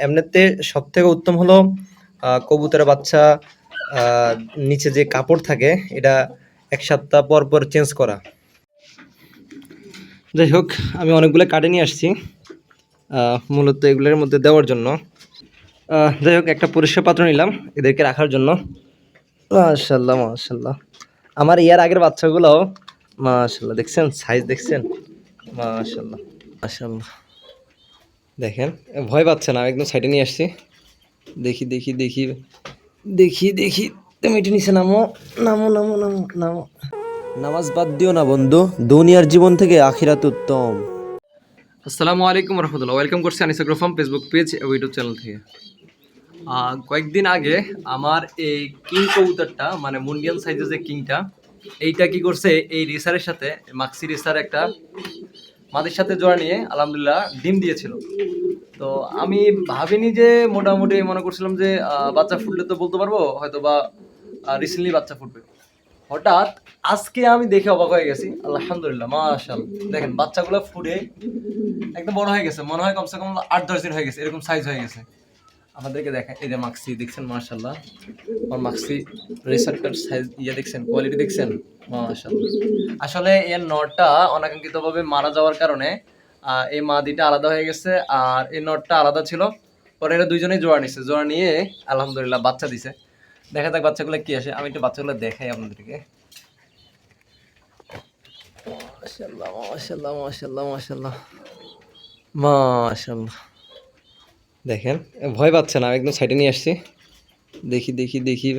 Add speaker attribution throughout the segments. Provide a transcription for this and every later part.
Speaker 1: এমনিতে সবথেকে উত্তম হলো কবুতরের বাচ্চা আ নিচে যে কাপড় থাকে এটা ১ সপ্তাহ পর, পর চেঞ্জ করা। যাই হোক আমি অনেকগুলো কাটে নিয়ে আসছি মূলত এগুলোর মধ্যে দেওয়ার জন্য। যাই হোক একটা পরিষ্কার পাত্র নিলাম এদেরকে রাখার জন্য। মাশাআল্লাহ, মাশাআল্লাহ। আমার ইয়ার আগের বাচ্চাগুলোও মাশাআল্লাহ দেখছেন সাইজ দেখছেন? মাশাআল্লাহ, মাশাআল্লাহ। দেখেন ভয় পাচ্ছে না, আমি একদম সাইডে নিয়ে আসছি। দেখি, দেখি, দেখি, দেখি, দেখি। তুমি একটু নিচে নামো, নামো, নামো, নামো, নামো।
Speaker 2: নামাজ বাদ দিও না বন্ধু, দুনিয়ার জীবন থেকে আখিরাত উত্তম।
Speaker 1: আসসালামু আলাইকুম রহমতুল্লাহ। ওয়েলকাম করছি আনিসুর রহমান ফেসবুক পেজ ও ইউটিউব চ্যানেল থেকে। কয়েকদিন আগে আমার এই কিং কবুতরটা মানে মুন্ডিয়ান সাইজের যে কিংটা, এইটা কি করছে এই রেসারের সাথে মাক্সি রেসার একটা মাদির সাথে জোড়া নিয়ে আলহামদুলিল্লাহ ডিম দিয়েছিল। তো আমি ভাবিনি যে মোটামুটি মনে করছিলাম যে বাচ্চা ফুটলে তো বলতে পারবো হয়তো বা রিসেন্টলি বাচ্চা ফুটবে। হঠাৎ আজকে আমি দেখে অবাক হয়ে গেছি, আলহামদুলিল্লাহ মাশাআল্লাহ। দেখেন বাচ্চাগুলো ফুটে একদম বড় হয়ে গেছে, মনে হয় কমসে কম ৮-১০ দিন হয়ে গেছে, এরকম সাইজ হয়ে গেছে। আমাদেরকে দেখেন এই যে মাক্সি দেখছেন মাশাআল্লাহ, আমার মাক্সি রেসারটার সাইজ দেখছেন, কোয়ালিটি দেখছেন মাশাআল্লাহ। আসলে এর নটটা অনাকাঙ্ক্ষিতভাবে মারা যাওয়ার কারণে এই মাদিটা আলাদা হয়ে গেছে আর এই নটটা আলাদা ছিল। পরে এরা দুইজনেই জোড়া নিছে, জোড়া নিয়ে আলহামদুলিল্লাহ বাচ্চা দিছে। দেখা যাক বাচ্চাগুলো কি আসে, আমি একটু বাচ্চাগুলো দেখাই আপনাদেরকে। মাশাআল্লাহ, মাশাআল্লাহ, মাশাআল্লাহ, মাশাআল্লাহ, মাশাআল্লাহ। দেখেন ভয় পাচ্ছে না, আমি একদম সাইডে নিয়ে আসছি। দেখি, দেখি, দেখি,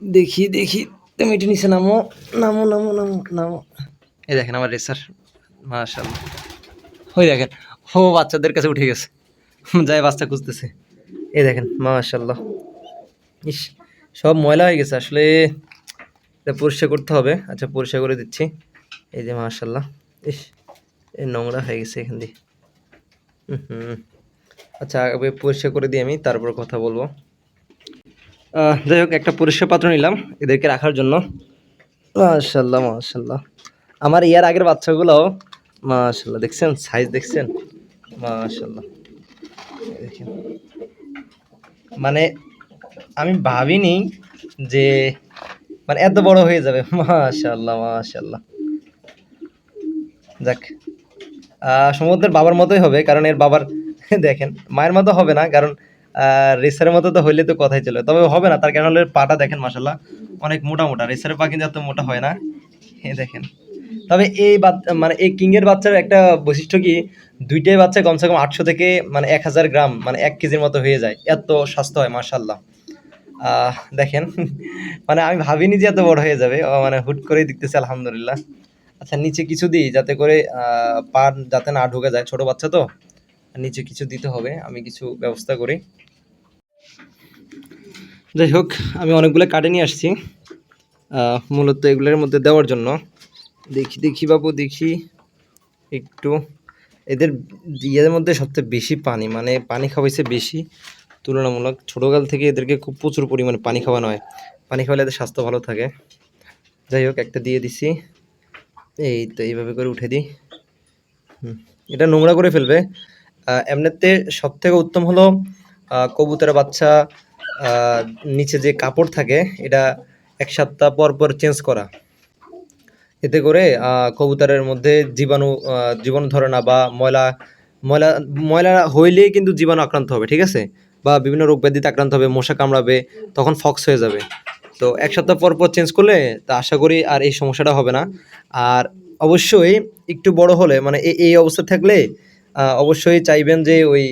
Speaker 1: দেখি, দেখি। তুমি একটু নিচে নামো, নামো, নামো, নামো, নামো। এই দেখেন আমার রেসার মাশাআল্লাহ। ওই দেখেন ও বাচ্চাদের কাছে উঠে গেছে, যায় বাচ্চা খুঁজতেছে। এই দেখেন মাশাআল্লাহ। ইস, সব ময়লা হয়ে গেছে আসলে, এটা পরিষ্কার করতে হবে। আচ্ছা পরিষ্কার করে দিচ্ছি। এই যে মাশাআল্লাহ। ইস, এই নোংরা হয়ে গেছে এখান দিয়ে। হুম। আচ্ছা আগে পরিষ্কার করে দিই আমি, তারপর কথা বলবো। যাই হোক একটা পরিষ্কার পাত্র নিলাম এদেরকে রাখার জন্য। মাশাআল্লাহ, মাশাআল্লাহ। আমার ইয়ার আগের বাচ্চাগুলোও মাশাআল্লাহ দেখছেন সাইজ দেখছেন? মাশাআল্লাহ। দেখেন মানে আমি ভাবিনি যে মানে এত বড় হয়ে যাবে। মাশাআল্লাহ, মাশাআল্লাহ। যাক সম্ভবত বাবার মতোই হবে, কারণ এর বাবার দেখেন মায়ের মতো হবে না, কারণ রেসারের মতো তো হইলে তো কথাই ছিল, তবে হবে না তার কারণ হলো এর পাটা দেখেন মাশাআল্লাহ অনেক মোটা মোটা। রেসারের পা কিন্তু এত মোটা হয় না, দেখেন। তবে এই মানে এই কিং এর বাচ্চার একটা বৈশিষ্ট্য কি, দুইটাই বাচ্চা কমসে কম ৮০০ থেকে মানে ১০০০ গ্রাম মানে ১ কেজির মতো হয়ে যায়, এত স্বাস্থ্য হয় মাশাআল্লাহ। দেখেন মানে আমি ভাবিনি যে এত বড় হয়ে যাবে, মানে হুট করেই দেখতেছি আলহামদুলিল্লাহ। আচ্ছা নিচে কিছু দিই যাতে করে পা যাতে না ঢুকে যায়, ছোট বাচ্চা তো নিচে কিছু দিতে হবে, আমি কিছু ব্যবস্থা করি। যাই হোক আমি অনেকগুলো কাটে নিয়ে আসছি মূলত এগুলোর মধ্যে দেওয়ার জন্য। দেখি, দেখি বাবু দেখি একটু। এদের ইয়ের মধ্যে সবচেয়ে বেশি পানি, মানে পানি খাওয়াইছে বেশি তুলনামূলক। ছোটোকাল থেকে এদেরকে খুব প্রচুর পরিমাণে পানি খাওয়ানো হয়, পানি খাওয়ালে এদের স্বাস্থ্য ভালো থাকে। যাই হোক একটা দিয়ে দিছি, এই তো এইভাবে করে উঠে দিই। এটা নোংরা করে ফেলবে। এমনিতে সবথেকে উত্তম হলো কবুতরের বাচ্চা নিচে যে কাপড় থাকে এটা ১ সপ্তাহ পর, পর চেঞ্জ করা। এতে করে কবুতরের মধ্যে জীবাণু ধরে না, বা ময়লা ময়লা হইলেই কিন্তু জীবাণু আক্রান্ত হবে, ঠিক আছে? বা বিভিন্ন রোগ ব্যাধিতে আক্রান্ত হবে, মশা কামড়াবে, তখন ফক্স হয়ে যাবে। তো ১ সপ্তাহ পর, পর চেঞ্জ করলে তা আশা করি আর এই সমস্যাটা হবে না। আর অবশ্যই একটু বড় হলে মানে এই অবস্থা থাকলে অবশ্যই চাইবেন যে ওই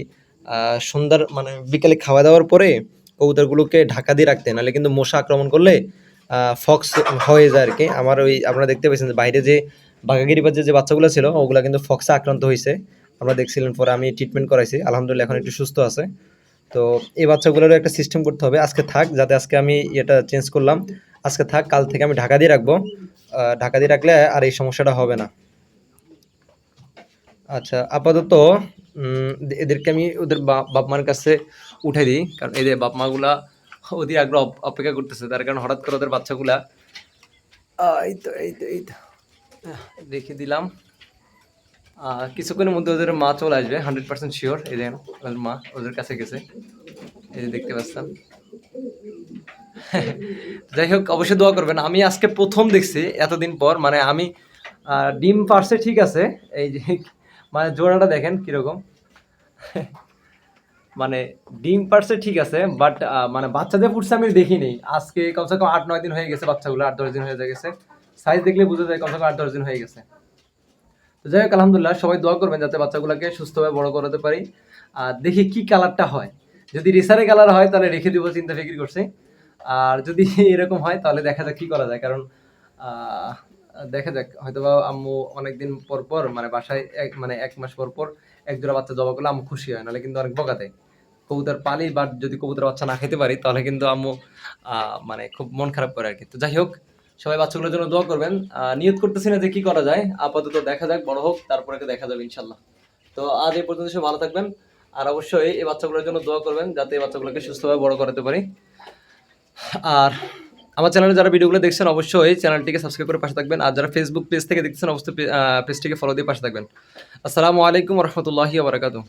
Speaker 1: সন্ধ্যার মানে বিকালে খাওয়া-দাওয়ার পরে কবুতরগুলোকে ঢাকা দিয়ে রাখতে, নাহলে কিন্তু মশা আক্রমণ করলে ফক্স হয়ে যায় আরকি। আমার ওই আপনারা দেখতে পেয়েছেন যে বাইরে যে বাঘাগিরিবাজের যে বাচ্চাগুলো ছিল ওগুলা কিন্তু ফক্সে আক্রান্ত হইছে। আপনারা দেখছিলেন, পরে আমি ট্রিটমেন্ট করাইছি। আলহামদুলিল্লাহ এখন একটু সুস্থ আছে। তো এই বাচ্চাগুলোরও একটা সিস্টেম করতে হবে। আজকে থাক, যাতে আজকে আমি এটা চেঞ্জ করলাম। আজকে থাক, কাল থেকে আমি ঢাকা দিয়ে রাখবো। ঢাকা দিয়ে রাখলে আর এই সমস্যাটা হবে না। আচ্ছা আপাতত এদেরকে আমি ওদের বাপ-মার কাছে উঠাই দিই। কারণ এদের বাপ-মাগুলা অধীর আগ্রহ অপেক্ষা করতেছে। তার কারণ হঠাৎ করে ওদের বাচ্চাগুলা এই তো রেখে দিলাম। কিছুক্ষণের মধ্যে ওদের মা চলে আসবে 100% শিওর। এই দেখেন ওদের মা ওদের কাছে গেছে, এই যে দেখতে পাচ্ছেন। যাই হোক অবশ্যই দোয়া করবেন। আমি আজকে প্রথম দেখছি এতদিন পর, মানে আমি ডিম পারছে ঠিক আছে, এই যে মানে জোড়াটা দেখেন কিরকম, মানে ডিম পারছে ঠিক আছে, বাট মানে বাচ্চাদের ফুটছে আমি দেখিনি। আজকে কমসে কম 8-9 দিন হয়ে গেছে, বাচ্চাগুলো 8-10 দিন হয়ে গেছে। সাইজ দেখলে বোঝা যায় কমসে কম 8-10 দিন হয়ে গেছে। তো যাই হোক আলহামদুলিল্লাহ, সবাই দোয়া করবেন যাতে বাচ্চাগুলোকে সুস্থভাবে বড় করাতে পারি। আর দেখি কি কালারটা হয়, যদি রেসারে কালার হয় তাহলে রেখে দিব, চিন্তা ফিকির করছি। আর যদি এরকম হয় তাহলে দেখা যাক কি করা যায়, কারণ আহ, দেখা যাক হয়তোবা আম্মু অনেকদিন পর পর মানে বাসায় মানে 1 মাস পর পর এক জোড়া বাচ্চা জবা করলে আম্মু খুশি হয়, নাহলে কিন্তু অনেক বকা দেয়। কবুতর পালি বাট যদি কবুতর বাচ্চা না খেতে পারি তাহলে কিন্তু আম্মু মানে খুব মন খারাপ করে আর কি। তো যাই হোক সবাই বাচ্চাগুলোর জন্য দোয়া করবেন। নিয়ত করতেছি না যে কি করা যায়, আপাতত দেখা যাক, বড় হোক তারপরে দেখা যাবে ইনশাল্লাহ। তো আজ এই পর্যন্ত, সব ভালো থাকবেন। আর অবশ্যই এই বাচ্চাগুলোর জন্য দোয়া করবেন যাতে এই বাচ্চাগুলোকে সুস্থভাবে বড় করাতে পারি। আর আমার চ্যানেলে যারা ভিডিওগুলো দেখছেন অবশ্যই চ্যানেলটিকে সাবস্ক্রাইব করে পাশে থাকবেন, আর যারা ফেসবুক পেজ থেকে দেখছেন অবশ্যই পেজটিকে ফলো দিয়ে পাশে থাকবেন। আসসালামু আলাইকুম রহমতুল্লাহি ওয়া বারাকাতুহু।